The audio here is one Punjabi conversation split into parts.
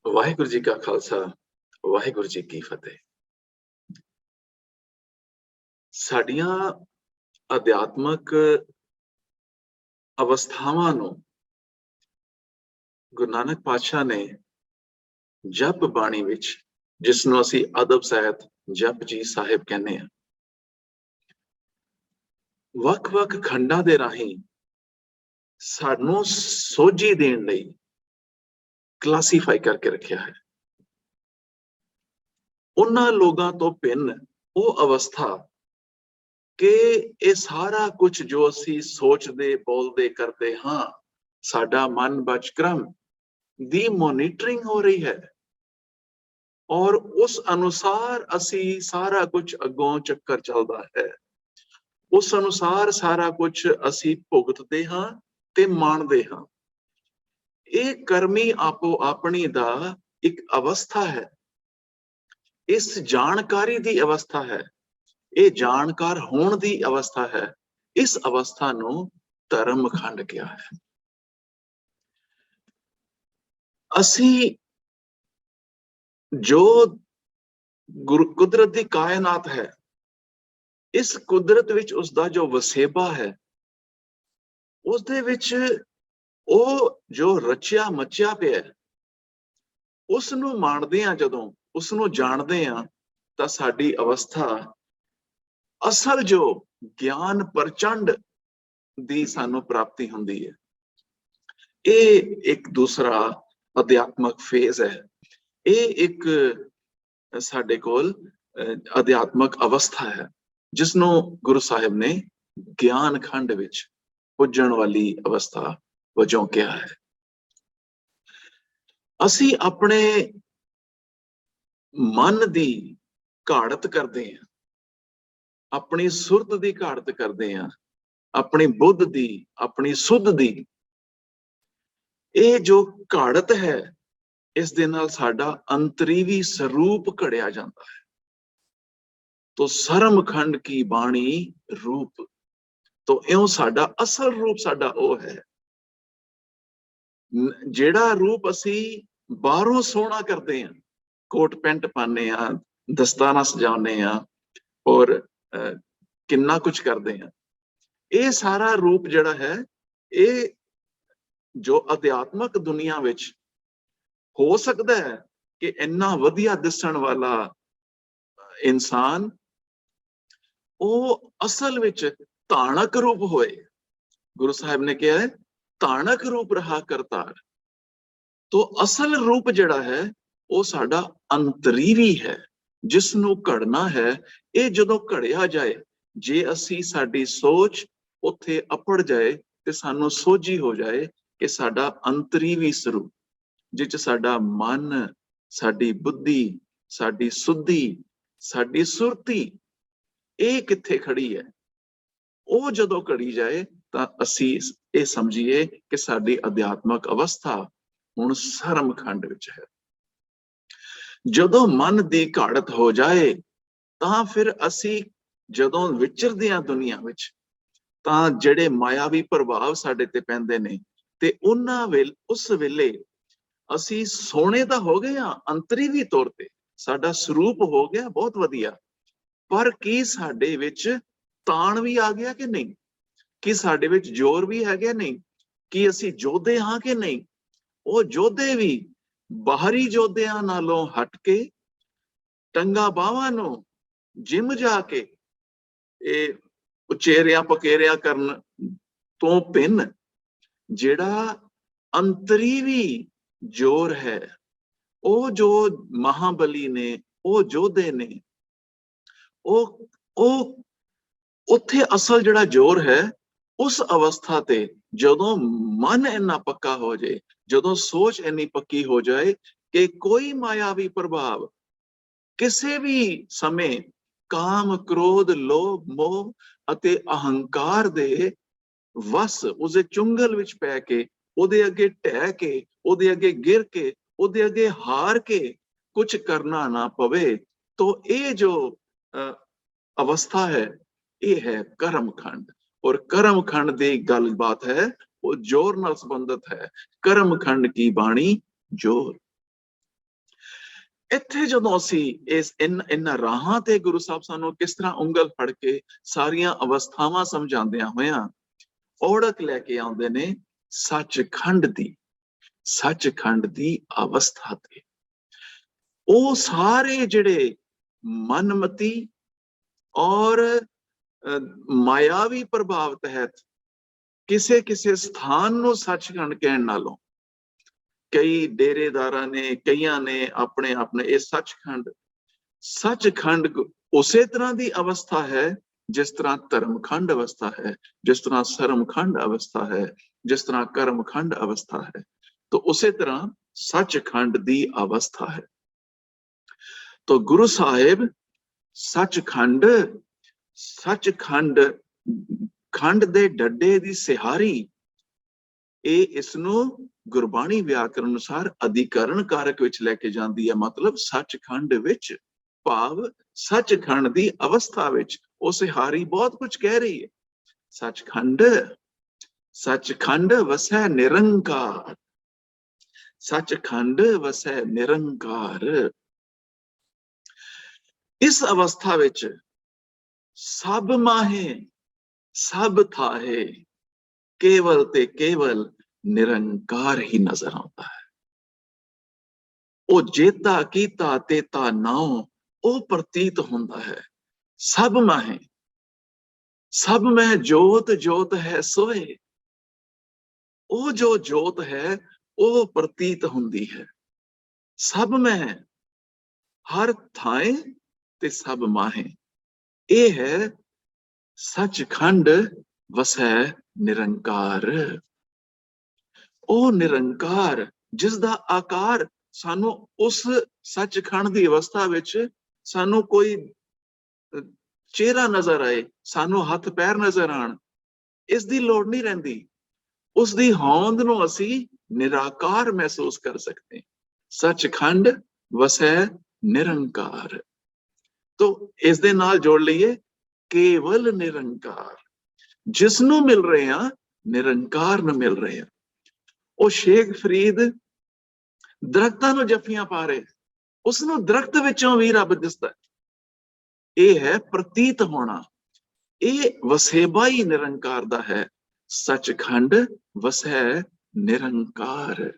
ਵਾਹਿਗੁਰੂ ਜੀ ਕਾ ਖਾਲਸਾ, ਵਾਹਿਗੁਰੂ ਜੀ ਕੀ ਫਤਿਹ। ਸਾਡੀਆਂ ਅਧਿਆਤਮਕ ਅਵਸਥਾਵਾਂ ਨੂੰ ਗੁਰੂ ਨਾਨਕ ਪਾਤਸ਼ਾਹ ਨੇ ਜਪ ਬਾਣੀ ਵਿੱਚ, ਜਿਸ ਨੂੰ ਅਸੀਂ ਅਦਬ ਸਹਿਤ ਜਪਜੀ ਸਾਹਿਬ ਕਹਿੰਦੇ ਹਾਂ, ਵੱਖ-ਵੱਖ ਖੰਡਾਂ ਦੇ ਰਾਹੀਂ ਸਾਨੂੰ ਸੋਝੀ ਦੇਣ ਲਈ ਕਲਾਸੀਫਾਈ ਕਰਕੇ ਰੱਖਿਆ ਹੈ। ਉਹਨਾਂ ਲੋਕਾਂ ਤੋਂ ਭਿੰਨ ਉਹ ਅਵਸਥਾ ਕਿ ਇਹ ਸਾਰਾ ਕੁਝ ਜੋ ਅਸੀਂ ਸੋਚਦੇ, ਬੋਲਦੇ, ਕਰਦੇ ਹਾਂ, ਸਾਡਾ ਮਨ ਬਚਕਰਮ ਦੀ ਮੋਨੀਟਰਿੰਗ ਹੋ ਰਹੀ ਹੈ ਔਰ ਉਸ ਅਨੁਸਾਰ ਅਸੀਂ ਸਾਰਾ ਕੁਝ ਅੱਗੋਂ ਚੱਕਰ ਚੱਲਦਾ ਹੈ। ਉਸ ਅਨੁਸਾਰ ਸਾਰਾ ਕੁਝ ਅਸੀਂ ਭੁਗਤਦੇ ਹਾਂ ਤੇ ਮਾਣਦੇ ਹਾਂ। ਇਹ ਕਰਮੀ ਆਪੋ ਆਪਣੀ ਦਾ ਇੱਕ ਅਵਸਥਾ ਹੈ, ਇਸ ਜਾਣਕਾਰੀ ਦੀ ਅਵਸਥਾ ਹੈ, ਇਹ ਜਾਣਕਾਰ ਹੋਣ ਦੀ ਅਵਸਥਾ ਹੈ। ਇਸ ਅਵਸਥਾ ਨੂੰ ਧਰਮ ਖੰਡ ਕਿਹਾ ਹੈ। ਅਸੀਂ ਜੋ ਕੁਦਰਤ ਦੀ ਕਾਇਨਾਤ ਹੈ, ਇਸ ਕੁਦਰਤ ਵਿੱਚ ਉਸਦਾ ਜੋ ਵਸੇਬਾ ਹੈ, ਉਸਦੇ ਵਿੱਚ ਉਹ ਜੋ ਰਚਿਆ ਮਚਿਆ ਪਿਆ, ਉਸ ਨੂੰ ਮਾਣਦੇ ਹਾਂ, ਜਦੋਂ ਉਸ ਨੂੰ ਜਾਣਦੇ ਹਾਂ, ਤਾਂ ਸਾਡੀ ਅਵਸਥਾ ਅਸਲ ਜੋ ਗਿਆਨ ਪ੍ਰਚੰਡ ਦੀ ਸਾਨੂੰ ਪ੍ਰਾਪਤੀ ਹੁੰਦੀ ਹੈ। ਇਹ ਇੱਕ ਦੂਸਰਾ ਅਧਿਆਤਮਕ ਫੇਜ਼ ਹੈ। ਇਹ ਇੱਕ ਸਾਡੇ ਕੋਲ ਅਧਿਆਤਮਕ ਅਵਸਥਾ ਹੈ, ਜਿਸ ਨੂੰ ਗੁਰੂ ਸਾਹਿਬ ਨੇ ਗਿਆਨ ਖੰਡ ਵਿੱਚ ਪੁੱਜਣ ਵਾਲੀ ਅਵਸਥਾ ਵਜੋਂ ਕਿਹਾ ਹੈ। ਅਸੀਂ ਆਪਣੇ ਮਨ ਦੀ ਘਾੜਤ ਕਰਦੇ ਹਾਂ, ਆਪਣੀ ਸੁਰਤ ਦੀ ਘਾੜਤ ਕਰਦੇ ਹਾਂ, ਆਪਣੀ ਬੁੱਧ ਦੀ, ਆਪਣੀ ਸੁੱਧ ਦੀ। ਇਹ ਜੋ ਘਾੜਤ ਹੈ, ਇਸ ਦੇ ਨਾਲ ਸਾਡਾ ਅੰਤਰੀਵੀ ਸਰੂਪ ਘੜਿਆ ਜਾਂਦਾ ਹੈ। ਤੋ ਸਰਮਖੰਡ ਕੀ ਬਾਣੀ ਰੂਪ, ਤੋ ਇਉਂ ਸਾਡਾ ਅਸਲ ਰੂਪ ਸਾਡਾ ਉਹ ਹੈ ਜਿਹੜਾ ਰੂਪ ਅਸੀਂ ਬਾਹਰੋਂ ਸੋਹਣਾ ਕਰਦੇ ਹਾਂ, ਕੋਟ ਪੈਂਟ ਪਾਉਂਦੇ ਹਾਂ, ਦਸਤਾਨਾ ਸਜਾਉਂਦੇ ਹਾਂ ਔਰ ਕਿੰਨਾ ਕੁਝ ਕਰਦੇ ਹਾਂ। ਇਹ ਸਾਰਾ ਰੂਪ ਜਿਹੜਾ ਹੈ, ਇਹ ਜੋ ਅਧਿਆਤਮਕ ਦੁਨੀਆ ਵਿੱਚ ਹੋ ਸਕਦਾ ਹੈ ਕਿ ਇੰਨਾ ਵਧੀਆ ਦਿਸਣ ਵਾਲਾ ਇਨਸਾਨ ਉਹ ਅਸਲ ਵਿੱਚ ਧਾਨਕ ਰੂਪ ਹੋਏ। ਗੁਰੂ ਸਾਹਿਬ ਨੇ ਕਿਹਾ ਹੈ, ਧਾਨਕ ਰੂਪ ਰਹਾ ਕਰਤਾਰ। ਤੋ ਅਸਲ ਰੂਪ ਜਿਹੜਾ ਹੈ, ਉਹ ਸਾਡਾ ਅੰਤਰੀਵੀ ਹੈ, ਜਿਸ ਨੂੰ ਘੜਨਾ ਹੈ। ਇਹ ਜਦੋਂ ਘੜਿਆ ਜਾਏ, ਜੇ ਅਸੀਂ ਸਾਡੀ ਸੋਚ ਉੱਥੇ ਅਪੜ ਜਾਏ ਤੇ ਸਾਨੂੰ ਸੋਝੀ ਹੋ ਜਾਏ ਕਿ ਸਾਡਾ ਅੰਤਰੀਵੀ ਸਰੂਪ, ਜਿਸ ਸਾਡਾ ਮਨ, ਸਾਡੀ ਬੁੱਧੀ, ਸਾਡੀ ਸੁੱਧੀ, ਸਾਡੀ ਸੁਰਤੀ, ਇਹ ਕਿੱਥੇ ਖੜੀ ਹੈ, ਉਹ ਜਦੋਂ ਘੜੀ ਜਾਏ ਤਾਂ ਅਸੀਂ ਇਹ ਸਮਝੀਏ ਕਿ ਸਾਡੀ ਅਧਿਆਤਮਕ ਅਵਸਥਾ ਹੁਣ ਸਰਮਖੰਡ ਵਿੱਚ ਹੈ। ਜਦੋਂ ਮਨ ਦੀ ਘਾੜਤ ਹੋ ਜਾਏ ਤਾਂ ਫਿਰ ਅਸੀਂ ਜਦੋਂ ਵਿਚਰਦੇ ਹਾਂ ਦੁਨੀਆ ਵਿੱਚ, ਤਾਂ ਜਿਹੜੇ ਮਾਇਆਵੀ ਪ੍ਰਭਾਵ ਸਾਡੇ ਤੇ ਪੈਂਦੇ ਨੇ, ਤੇ ਉਸ ਵੇਲੇ ਅਸੀਂ ਸੋਹਣੇ ਤਾਂ ਹੋ ਗਏ ਹਾਂ ਅੰਤਰੀਵੀ ਤੌਰ ਤੇ, ਸਾਡਾ ਸਰੂਪ ਹੋ ਗਿਆ ਬਹੁਤ ਵਧੀਆ, ਪਰ ਕੀ ਸਾਡੇ ਵਿੱਚ ਤਾਣ ਵੀ ਆ ਗਿਆ ਕਿ ਨਹੀਂ? ਕਿ ਸਾਡੇ ਵਿੱਚ ਜ਼ੋਰ ਵੀ ਹੈਗਾ ਨਹੀਂ? ਕਿ ਅਸੀਂ ਯੋਧੇ ਹਾਂ ਕਿ ਨਹੀਂ? ਉਹ ਯੋਧੇ ਵੀ ਬਾਹਰੀ ਯੋਧਿਆਂ ਨਾਲੋਂ ਹਟ ਕੇ ਟੰਗਾ ਬਾਹਾਂ ਨੂੰ ਜਿਮ ਜਾ ਕੇ ਇਹ ਉਚੇਰਿਆਂ ਪਕੇਰਿਆਂ ਕਰਨ ਤੋਂ ਭਿੰਨ ਜਿਹੜਾ ਅੰਤਰੀਵੀ ਜ਼ੋਰ ਹੈ, ਉਹ ਜੋ ਮਹਾਬਲੀ ਨੇ, ਉਹ ਯੋਧੇ ਨੇ, ਉਹ ਉੱਥੇ ਅਸਲ ਜਿਹੜਾ ਜ਼ੋਰ ਹੈ, ਉਸ ਅਵਸਥਾ ਤੇ ਜਦੋਂ ਮਨ ਇੰਨਾ ਪੱਕਾ ਹੋ ਜਾਏ, ਜਦੋਂ ਸੋਚ ਇੰਨੀ ਪੱਕੀ ਹੋ ਜਾਏ ਕਿ ਕੋਈ ਮਾਇਆਵੀ ਪ੍ਰਭਾਵ ਕਿਸੇ ਵੀ ਸਮੇਂ ਕਾਮ, ਕ੍ਰੋਧ, ਲੋਭ, ਮੋਹ ਅਤੇ ਅਹੰਕਾਰ ਦੇ ਵਸ, ਉਸਦੇ ਚੁੰਗਲ ਵਿੱਚ ਪੈ ਕੇ, ਉਹਦੇ ਅੱਗੇ ਢਹਿ ਕੇ, ਉਹਦੇ ਅੱਗੇ ਗਿਰ ਕੇ, ਉਹਦੇ ਅੱਗੇ ਹਾਰ ਕੇ ਕੁਝ ਕਰਨਾ ਨਾ ਪਵੇ। ਤੋ ਇਹ ਜੋ ਅਵਸਥਾ ਹੈ, ਇਹ ਹੈ ਕਰਮਖੰਡ। ਔਰ ਕਰਮਖੰਡ ਦੀ ਗੱਲਬਾਤ ਹੈ, ਉਹ ਜ਼ੋਰ ਨਾਲ ਸੰਬੰਧਿਤ ਹੈ। ਕਰਮਖੰਡ ਕੀ ਬਾਣੀ ਜ਼ੋਰ। ਇੱਥੇ ਜਦੋਂ ਅਸੀਂ ਇਹਨਾਂ ਰਾਹਾਂ ਤੇ ਗੁਰੂ ਸਾਹਿਬ ਸਾਨੂੰ ਕਿਸ ਤਰ੍ਹਾਂ ਉਂਗਲ ਫੜ ਕੇ ਸਾਰੀਆਂ ਅਵਸਥਾਵਾਂ ਸਮਝਾਉਂਦਿਆਂ ਹੋਇਆਂ ਔੜਕ ਲੈ ਕੇ ਆਉਂਦੇ ਨੇ ਸੱਚਖੰਡ ਦੀ ਅਵਸਥਾ ਤੇ। ਉਹ ਸਾਰੇ ਜਿਹੜੇ ਮਨਮਤੀ ਔਰ ਮਾਇਆਵੀ ਪ੍ਰਭਾਵ ਤਹਿਤ ਕਿਸੇ ਸਥਾਨ ਨੂੰ ਸੱਚਖੰਡ ਕਹਿਣ ਨਾਲੋਂ ਕਈ ਡੇਰੇਦਾਰਾਂ ਨੇ, ਕਈਆਂ ਨੇ ਆਪਣੇ ਇਹ ਸੱਚਖੰਡ ਉਸੇ ਤਰ੍ਹਾਂ ਦੀ ਅਵਸਥਾ ਹੈ ਜਿਸ ਤਰ੍ਹਾਂ ਧਰਮਖੰਡ ਅਵਸਥਾ ਹੈ, ਜਿਸ ਤਰ੍ਹਾਂ ਸਰਮਖੰਡ ਅਵਸਥਾ ਹੈ, ਜਿਸ ਤਰ੍ਹਾਂ ਕਰਮਖੰਡ ਅਵਸਥਾ ਹੈ, तो उसी तरह सचखंड दी अवस्था है। तो गुरु साहिब सचखंड खंड दे डड्डे दी सिहारी इसनों गुरबाणी व्याकरण अनुसार अधिकरण कारक विच लेके जाती है। मतलब सचखंड विच भाव सचखंड दी अवस्था विच वो सिहारी बहुत कुछ कह रही है। सचखंड वसै निरंकार, सचखंड वसै निरंकार। इस अवस्था विच सब माहे सब थाहे केवल ते केवल निरंकार ही नजर आता है। ओ जेता कीता तेता नाओ ओ प्रतीत होता है। सब में जोत जोत है सोए, ओ जो जोत है वो प्रतीत होती है। सब में हर थाए ते सब माहे, ये है सचखंड वसै निरंकार। ओ निरंकार जिसदा आकार सानू उस सचखंड की अवस्था विच सानू कोई चेहरा नजर आए, सानू हथ पैर नजर आन, इसकी लोड़ नहीं रहिंदी। उसकी होंद नूं असी निराकार महसूस कर सकते। सचखंड वसै निरंकार। तो इस दे नाल जोड़ लईए केवल निरंकार, जिसनों मिल रहे हैं निरंकार नूं मिल रहे हैं। वो शेख फरीद दरख्तां नूं जफियां पा रहे, उसनों दरख्त विचों भी रब दिसदा। ये है प्रतीत होना, ये वसेबा ही निरंकार दा है। सचखंड वसै निरंकार।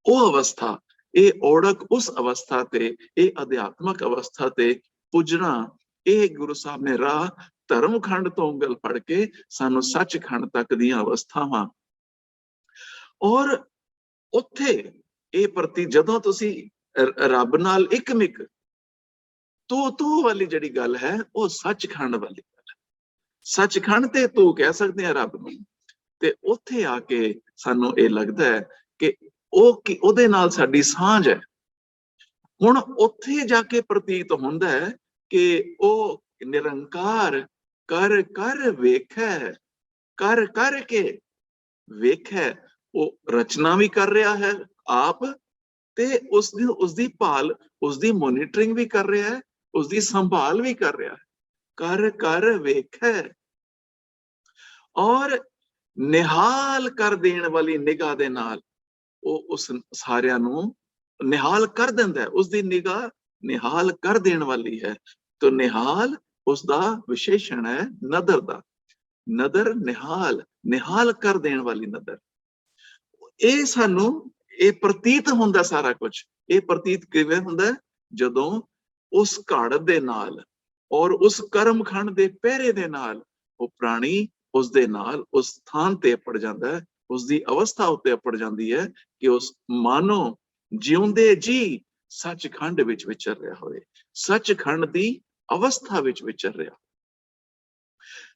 वो अवस्था, ये ओढ़क उस अवस्था ते, ये अध्यात्मक अवस्था ते पुजना, ये गुरु साहब ने राह धर्मखंड तो उंगल फड़ के सानू सचखंड तक दी अवस्थावां। और उत्थे ये प्रति जदों तुसी रब नाल इकमिक तू वाली जिहड़ी गल है वो सचखंड वाली गल है। सचखंड ते तू कह सकते हैं रब नूं, ते उत्थे आके सानू ये लगदा है कि ओहदे नाल साडी सांझ है। हुण उत्थे जाके प्रतीत हुंदा है कि ओ निरंकार कर कर वेखै, कर कर के वेखै। वो रचना भी कर रहा है आप, ते उसदी भाल, उसदी मॉनिटरिंग भी कर रहा है, उसदी संभाल भी कर रहा है। कर कर वेखै और निहाल कर देने वाली निगाह दे नाल वो उस सारियां नूं निहाल कर दिंदा है। उसदी निगाह निहाल कर देने वाली है। तो निहाल उसदा विशेषण है नदर दा। नदर निहाल कर देने वाली नदर। ये सानू ये प्रतीत हुंदा सारा कुछ। ये प्रतीत किवें हुंदा जदों उस घड़ दे नाल और उस कर्मखंड दे पहरे दे नाल वो प्राणी उसदे नाल उस स्थान ते अपड़ जांदा है, उसदी अवस्था उत्ते अपड़ जांदी है कि उस मानो जिउंदे जी सचखंड विच विचर रहा होवे, सचखंड दी अवस्था विच विचर रहा।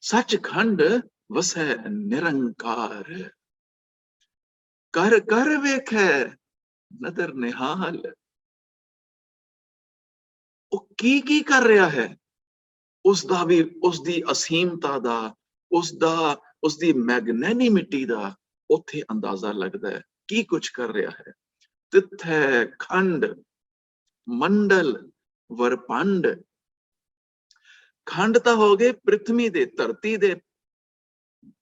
सचखंड वसै निरंकार। कर कर वेखै नदर निहाल। वो की कर रहा है, उसदा भी उसदी असीमता दा, उसदी मैग्नैनिमिटी दा उत्थे अंदाजा लगदा है की कुछ कर रहा है। तिथै खंड मंडल वरपंड। खंड तां हो गए पृथ्वी दे, धरती दे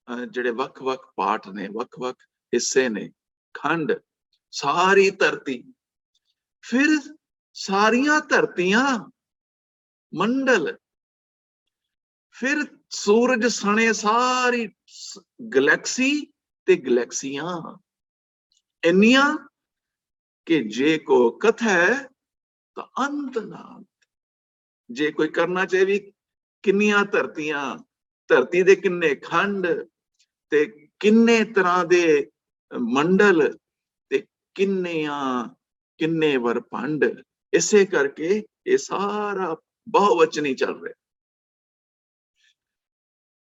जिहड़े वख-वख पार्ट ने, वख-वख हिस्से ने। खंड सारी धरती। फिर सारियां धरतियां मंडल, फिर सूरज सने सारी गैलेक्सी ते गैलेक्सियां इन्नियां कि जे को कथ है तो अंत ना। जे कोई करना चाहे भी किन्नियां धरतियां, धरती दे किन्ने खंड ते किन्ने तरह दे मंडल ते किन्ने वरपंड, इसे करके ये सारा बहुवचनी चल रहा।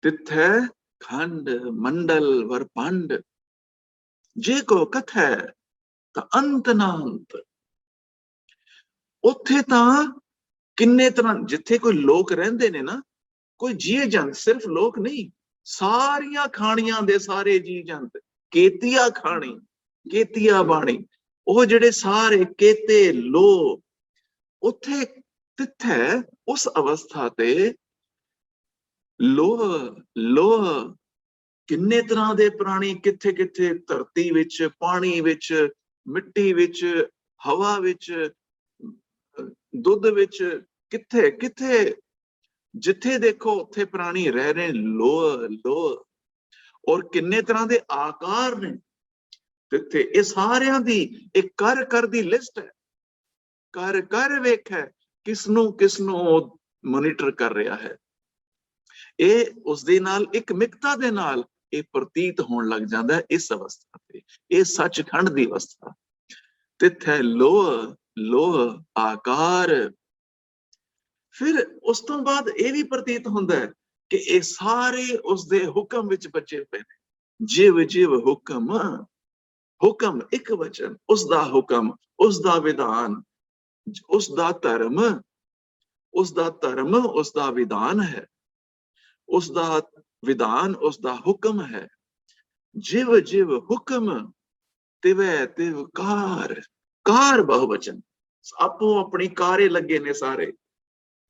तिथे खंड मंडल वरपंड, जे को कथ है तो अंत ना अंत। उत्थे तां किन्ने तरह, जिथे कोई लोक रहिंदे ने ना, कोई जीव जंत, सिर्फ लोक नहीं, सारियां खाणियां दे सारे जीव जंत, केतिया खाणी केतिया बाणी, ਉਹ ਜਿਹੜੇ ਸਾਰੇ केते लो, ਉੱਥੇ तिथे उस अवस्था ते लोह लोह किन्ने तरह दे प्राणी, किथे किथे धरती विच, पानी विच, मिट्टी विच, हवा विच, दुध विच, किथे किथे जिथे देखो उत्थे प्राणी रह रहे लोह लोह। और किन्ने तरह दे आकार ने तिथे, ये सारियां दी एक कर दी लिस्ट है, कर वेख है किसनू मॉनिटर कर रहा है। ये उस दे नाल एक मिकता दे नाल ये प्रतीत होने लग जाता है इस अवस्था पे, ये सचखंड दी अवस्था। तिथे लोह लोह आकार। फिर उस तो बाद ये भी प्रतीत होंदा है कि ये सारे उसदे हुक्म विच बचे पे ने। जिव जिव हुक्म, हुक्म एक वचन, उसदा हुक्म, उसदा विधान, उसदा धर्म, उसदा धर्म उसदा विधान है, उसदा विधान उसदा हुक्म है। जिव जिव हुक्म तिवै तिव कार, कार बहुवचन, आपो अपनी कारे लगे ने सारे,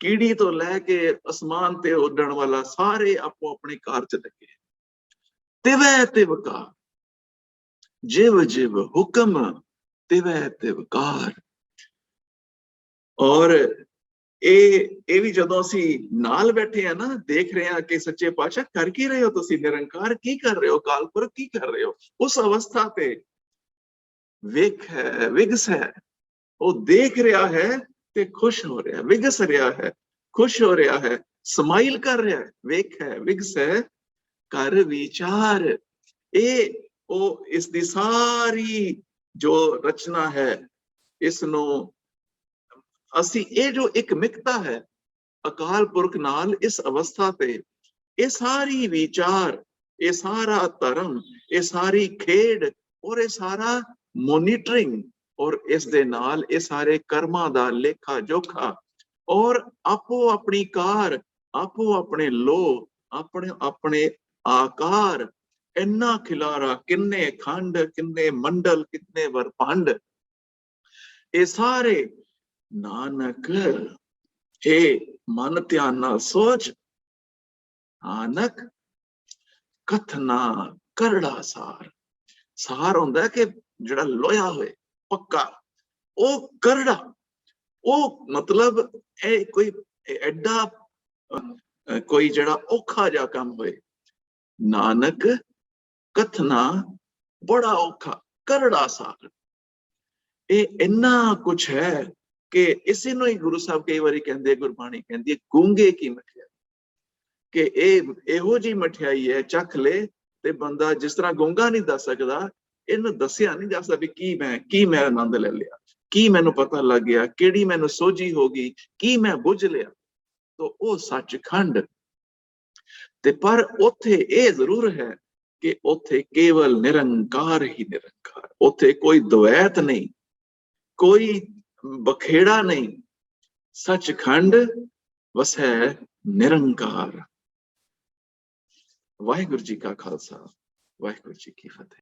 कीड़ी तो लैके आसमान ते उड़न वाला सारे आपो अपनी कार च लगे। तिवै तिव कार, जिव जिव हुक्म तिवै तिव कार। और ਇਹ ਵੀ ਜਦੋਂ ਅਸੀਂ ਨਾਲ ਬੈਠੇ ਆ ਨਾ, ਦੇਖ ਰਹੇ ਆ ਕਿ ਸੱਚੇ ਪਾਤਸ਼ਾਹ ਕਰ ਕੀ ਰਹੇ ਹੋ ਤੁਸੀਂ, ਨਿਰੰਕਾਰ ਕੀ ਕਰ ਰਹੇ ਹੋ, ਕਾਲਪੁਰਖ ਕੀ ਕਰ ਰਹੇ ਹੋ, ਉਸ ਅਵਸਥਾ ਤੇ ਵੇਖ ਹੈ ਵਿਗਸ ਹੈ, ਉਹ ਦੇਖ ਰਿਹਾ ਹੈ ਤੇ ਖੁਸ਼ ਹੋ ਰਿਹਾ, ਵਿਗਸ ਰਿਹਾ ਹੈ, ਖੁਸ਼ ਹੋ ਰਿਹਾ ਹੈ, ਸਮਾਈਲ ਕਰ ਰਿਹਾ ਹੈ, ਵੇਖ ਹੈ ਵਿਗਸ ਹੈ ਕਰ ਵਿਚਾਰ। ਇਹ ਉਹ ਇਸ ਦੀ ਸਾਰੀ ਜੋ ਰਚਨਾ ਹੈ, ਇਸ ਨੂੰ ਅਸੀਂ ਇਹ ਜੋ ਇੱਕ ਮਿਕਤਾ ਹੈ ਅਕਾਲ ਪੁਰਖ ਨਾਲ ਇਸ ਅਵਸਥਾ ਤੇ, ਇਹ ਸਾਰੀ ਵਿਚਾਰ, ਇਹ ਸਾਰਾ ਧਰਮ, ਇਹ ਸਾਰੀ ਖੇਡ ਔਰ ਇਹ ਸਾਰਾ ਮੋਨੀਟਰਿੰਗ, ਔਰ ਇਸ ਦੇ ਨਾਲ ਇਹ ਸਾਰੇ ਕਰਮਾਂ ਦਾ ਲੇਖਾ ਜੋਖਾ, ਔਰ ਆਪੋ ਆਪਣੀ ਕਾਰ, ਆਪੋ ਆਪਣੇ ਲੋ, ਆਪਣੇ ਆਪਣੇ ਆਕਾਰ, ਇੰਨਾ ਖਿਲਾਰਾ, ਕਿੰਨੇ ਖੰਡ, ਕਿੰਨੇ ਮੰਡਲ, ਕਿੰਨੇ ਵਰਪੰਡ, ਇਹ ਸਾਰੇ नानक हे मन ध्यान नाल सोच, नानक कथना करड़ा सार। सार होंदा है कि जिहड़ा लोया होए पक्का, ओ करड़ा, ओ मतलब ए कोई एडा कोई जिहड़ा औखा जा काम होए, नानक कथना बड़ा औखा करड़ा सार। ये इन्ना कुछ है कि इसे ਨੂੰ ਹੀ ਗੁਰੂ ਸਾਹਿਬ ਕਈ ਵਾਰੀ ਕਹਿੰਦੇ, ਗੁਰਬਾਣੀ ਕਹਿੰਦੀ ਹੈ ਗੂੰਗੇ ਕੀ ਮਠਿਆਈ, ਕਿ ਇਹ ਇਹੋ ਜੀ ਮਠਿਆਈ ਹੈ ਚੱਖ ਲੈ ਤੇ ਬੰਦਾ ਜਿਸ ਤਰ੍ਹਾਂ ਗੂੰਗਾ ਨਹੀਂ ਦੱਸ ਸਕਦਾ, ਇਹਨੂੰ ਦੱਸਿਆ ਨਹੀਂ ਜਾ ਸਕਦਾ ਵੀ ਕੀ ਮੈਂ ਆਨੰਦ ਲੈ ਲਿਆ, ਕੀ ਮੈਨੂੰ ਪਤਾ ਲੱਗ ਗਿਆ, ਕਿਹੜੀ ਮੈਨੂੰ ਸੋਝੀ ਹੋ ਗਈ, ਕੀ ਮੈਂ ਬੁੱਝ ਲਿਆ। ਤਾਂ ਉਹ ਸੱਚਖੰਡ ਤੇ, ਪਰ ਉੱਥੇ ਇਹ ਜ਼ਰੂਰ ਹੈ ਕਿ ਉੱਥੇ ਕੇਵਲ ਨਿਰੰਕਾਰ ਹੀ ਨਿਰੰਕਾਰ, ਉੱਥੇ ਕੋਈ द्वैत नहीं, कोई बखेड़ा नहीं, सचखंड वसै निरंकार। वाहिगुरु जी का खालसा, वाहिगुरु जी की फतेह।